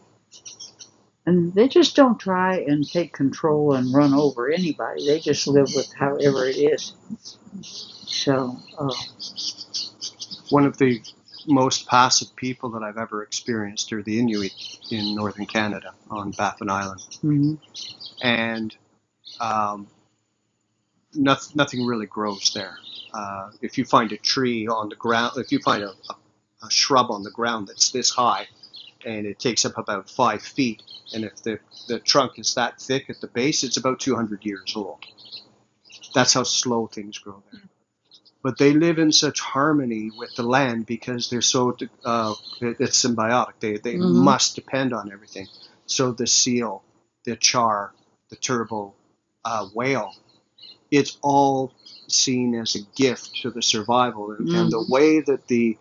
Speaker 1: and they just don't try and take control and run over anybody. They just live with however it is. So,
Speaker 4: One of the most passive people that I've ever experienced are the Inuit in northern Canada on Baffin Island.
Speaker 1: mm-hmm.
Speaker 4: And nothing really grows there. If you find a tree on the ground, if you find a shrub on the ground that's this high, and it takes up about 5 feet, and if the trunk is that thick at the base, it's about 200 years old. That's how slow things grow there. But they live in such harmony with the land because they're so it's symbiotic. They must depend on everything. So the seal, the char, the turbo whale, it's all seen as a gift to the survival, and the way that the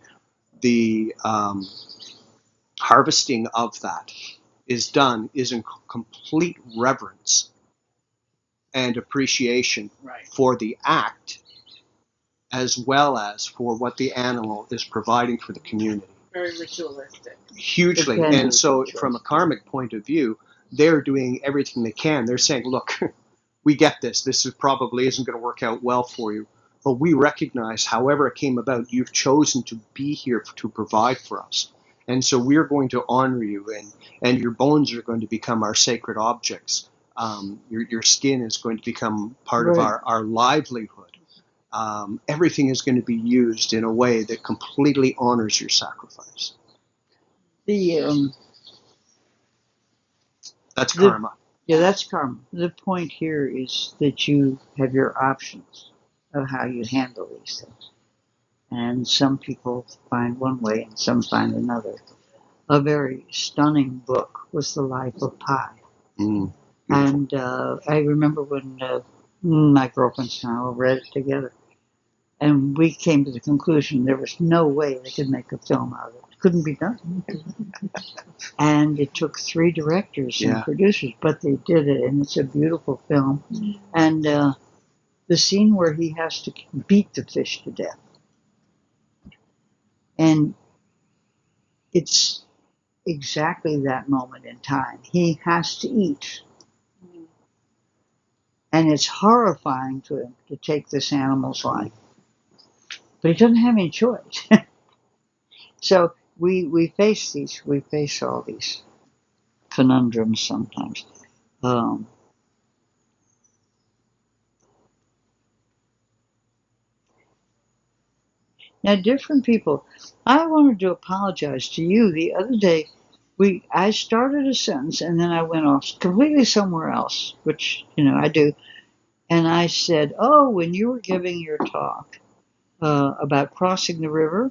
Speaker 4: harvesting of that is done is in complete reverence and appreciation for the act, as well as for what the animal is providing for the community.
Speaker 2: Very ritualistic.
Speaker 4: Hugely. And so from a karmic point of view, they're doing everything they can. They're saying, look, we get this. This probably isn't going to work out well for you. But we recognize, however it came about, you've chosen to be here to provide for us. And so we're going to honor you, and your bones are going to become our sacred objects. Your skin is going to become part of our livelihood. Everything is going to be used in a way that completely honors your sacrifice. That's karma.
Speaker 1: Yeah, that's karma. The point here is that you have your options of how you handle these things. And some people find one way and some find another. A very stunning book was The Life of Pi. And I remember when my girlfriend and I read it together. And we came to the conclusion there was no way they could make a film out of it. It couldn't be done. And it took 3 directors and producers, but they did it, and it's a beautiful film. And the scene where he has to beat the fish to death. And it's exactly that moment in time. He has to eat. And it's horrifying to him to take this animal's life. But he doesn't have any choice. So we face all these conundrums sometimes. Now, different people. I wanted to apologize to you the other day. I started a sentence and then I went off completely somewhere else, which I do. And I said, "Oh, when you were giving your talk about crossing the river,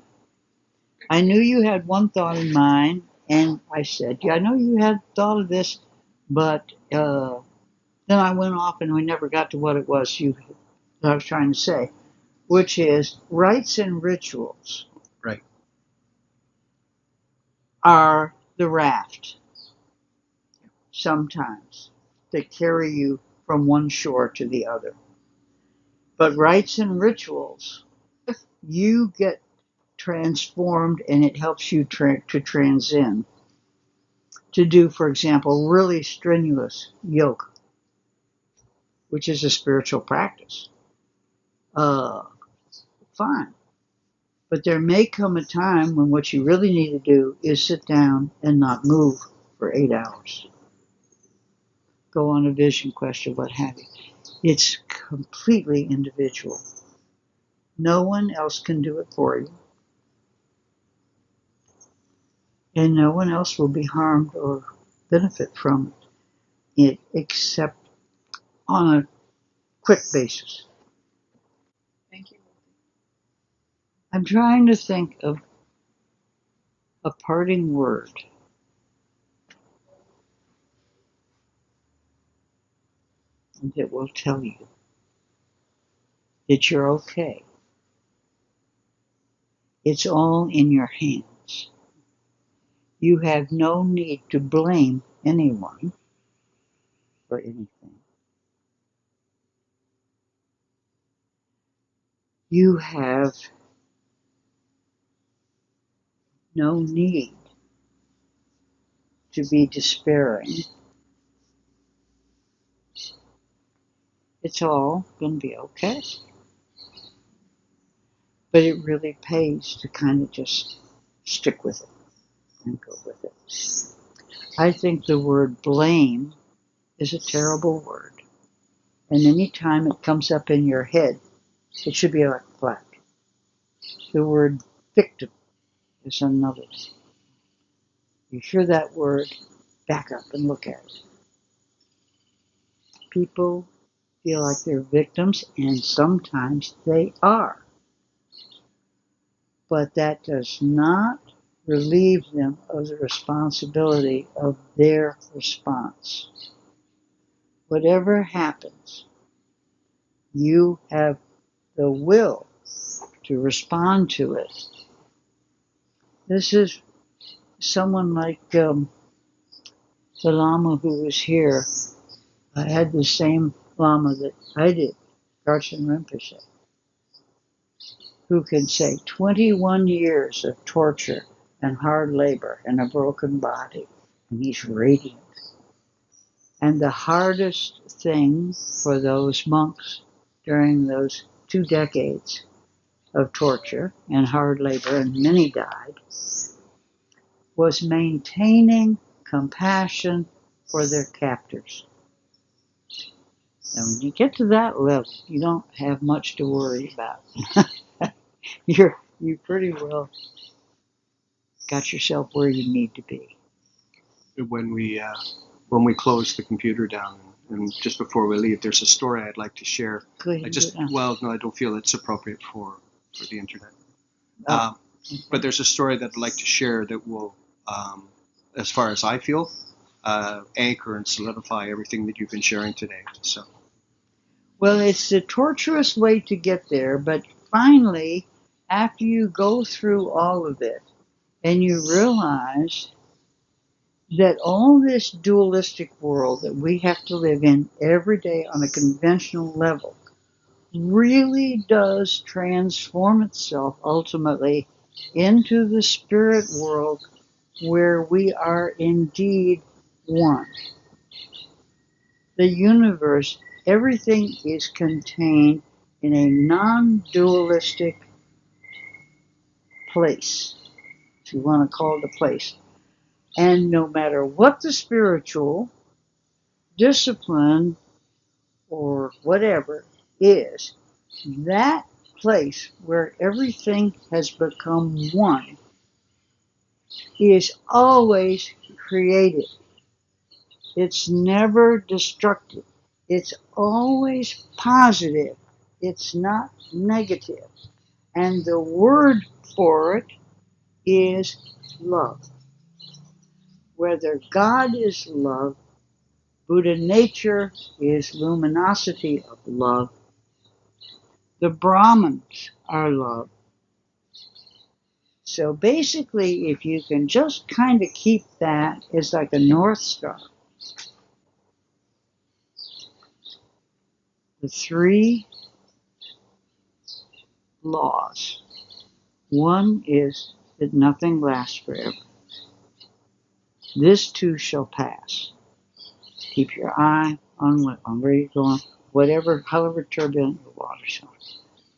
Speaker 1: I knew you had one thought in mind." And I said, "Yeah, I know you had thought of this, but then I went off and we never got to what it was I was trying to say, which is rites and rituals."
Speaker 4: Right.
Speaker 1: are the raft, sometimes, that carry you from one shore to the other. But rites and rituals, you get transformed and it helps you to transcend. To do, for example, really strenuous yoga, which is a spiritual practice. Fine. But there may come a time when what you really need to do is sit down and not move for 8 hours. Go on a vision quest or what have you. It's completely individual. No one else can do it for you. And no one else will be harmed or benefit from it except on a quick basis.
Speaker 3: Thank you.
Speaker 1: I'm trying to think of a parting word. That will tell you that you're okay. It's all in your hands. You have no need to blame anyone for anything. You have no need to be despairing. It's all going to be okay. But it really pays to kind of just stick with it and go with it. I think the word blame is a terrible word. And any time it comes up in your head, it should be like black. The word victim is another. You hear that word, back up and look at it. People feel like they're victims, and sometimes they are. But that does not relieve them of the responsibility of their response. Whatever happens, you have the will to respond to it. This is someone like the Lama who was here. I had the same Lama that I did, Garchen Rinpoche, who can say 21 years of torture and hard labor and a broken body, and he's radiant. And the hardest thing for those monks during those 2 decades of torture and hard labor, and many died, was maintaining compassion for their captors. And when you get to that level, you don't have much to worry about. You pretty well got yourself where you need to be.
Speaker 4: When we close the computer down and just before we leave, there's a story I'd like to share.
Speaker 1: Go ahead.
Speaker 4: No, I don't feel it's appropriate for the internet.
Speaker 1: Oh.
Speaker 4: But there's a story that I'd like to share that will, as far as I feel, anchor and solidify everything that you've been sharing today. So.
Speaker 1: Well, it's a torturous way to get there, but finally, after you go through all of it, and you realize that all this dualistic world that we have to live in every day on a conventional level really does transform itself ultimately into the spirit world where we are indeed one. The universe, everything is contained in a non-dualistic place, if you want to call it a place. And no matter what the spiritual discipline or whatever is, that place where everything has become one is always creative. It's never destructive. It's always positive. It's not negative. And the word for it is love. Whether God is love, Buddha nature is luminosity of love, the Brahmins are love. So basically, if you can just kind of keep that as like a North Star, the 3 laws. One is that nothing lasts forever. This too shall pass. Keep your eye on where you're going, whatever, however turbulent the water's going.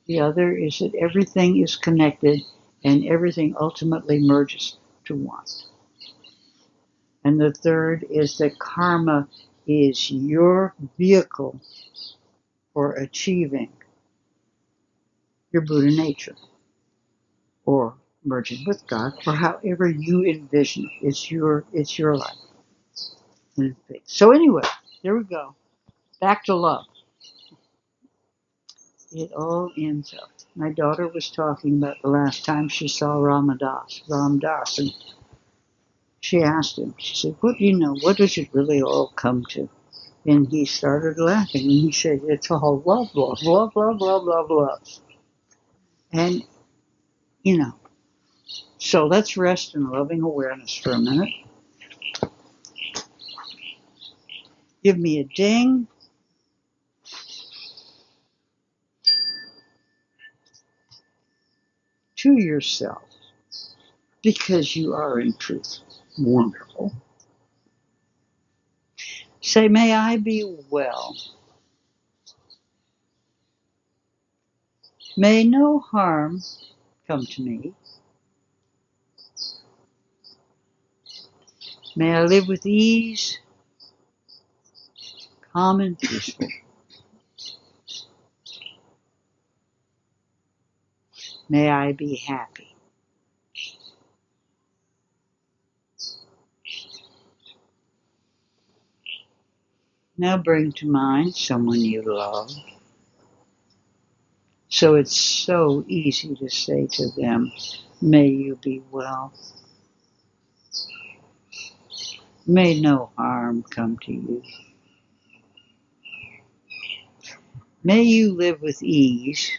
Speaker 1: The other is that everything is connected and everything ultimately merges to one. And the third is that karma is your vehicle for achieving your Buddha nature or merging with God, or however you envision it. It's your life. So anyway, there we go. Back to love. It all ends up. My daughter was talking about the last time she saw Ram Dass, and she asked him, she said, what does it really all come to? And he started laughing, and he said, it's all love, love, love, love, love, love, love. And, so let's rest in loving awareness for a minute. Give me a ding. To yourself, because you are in truth wonderful. Say, may I be well. May no harm come to me. May I live with ease, calm and peaceful. May I be happy. Now bring to mind someone you love. So it's so easy to say to them, may you be well. May no harm come to you. May you live with ease,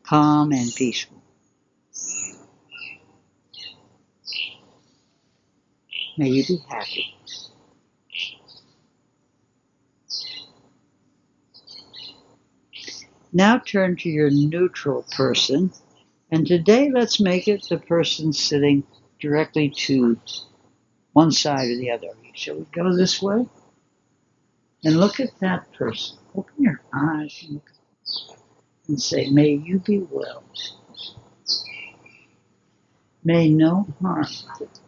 Speaker 1: calm and peaceful. May you be happy. Now turn to your neutral person, and today let's make it the person sitting directly to one side or the other. Shall we go this way? And look at that person. Open your eyes and say, may you be well. May no harm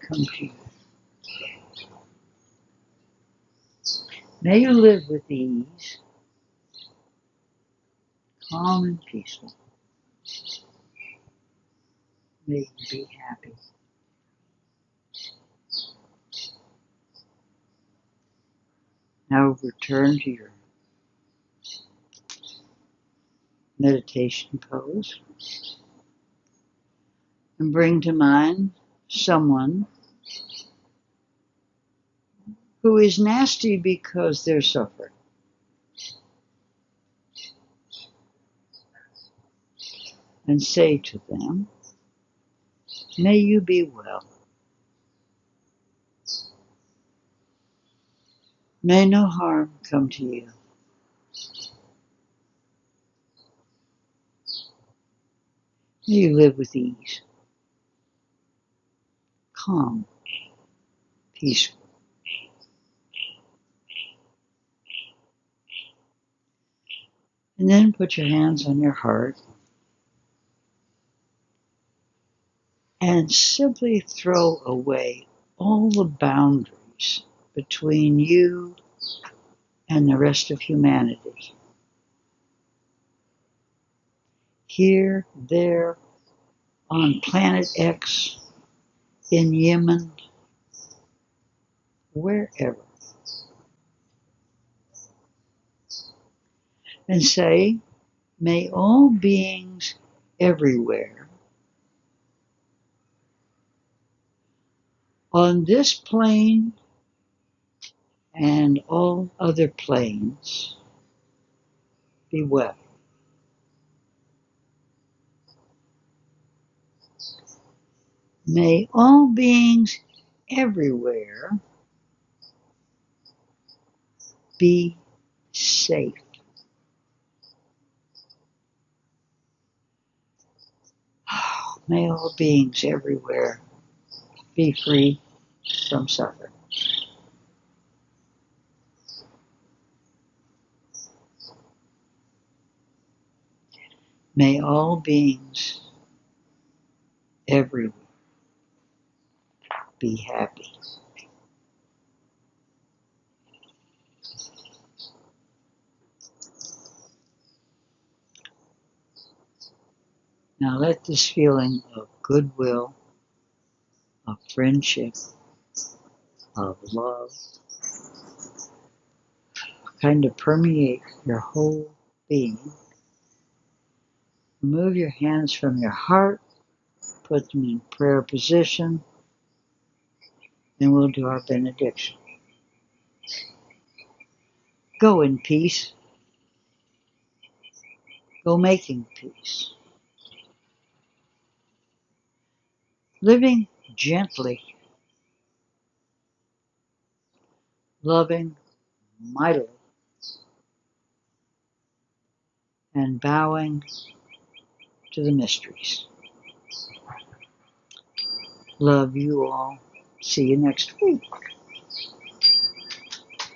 Speaker 1: come to you. May you live with ease, calm and peaceful. May you be happy. Now return to your meditation pose and bring to mind someone who is nasty because they're suffering. And say to them, may you be well. May no harm come to you. May you live with ease, calm, peaceful. And then put your hands on your heart and simply throw away all the boundaries between you and the rest of humanity. Here, there, on planet X, in Yemen, wherever. And say, may all beings everywhere on this plane and all other planes be well. May all beings everywhere be safe. May all beings everywhere be free from suffering. May all beings everywhere be happy. Now let this feeling of goodwill, of friendship, of love kind of permeate your whole being. Remove your hands from your heart, put them in prayer position, and we'll do our benediction. Go in peace. Go making peace. Living gently, loving mightily, and bowing to the mysteries. Love you all. See you next week.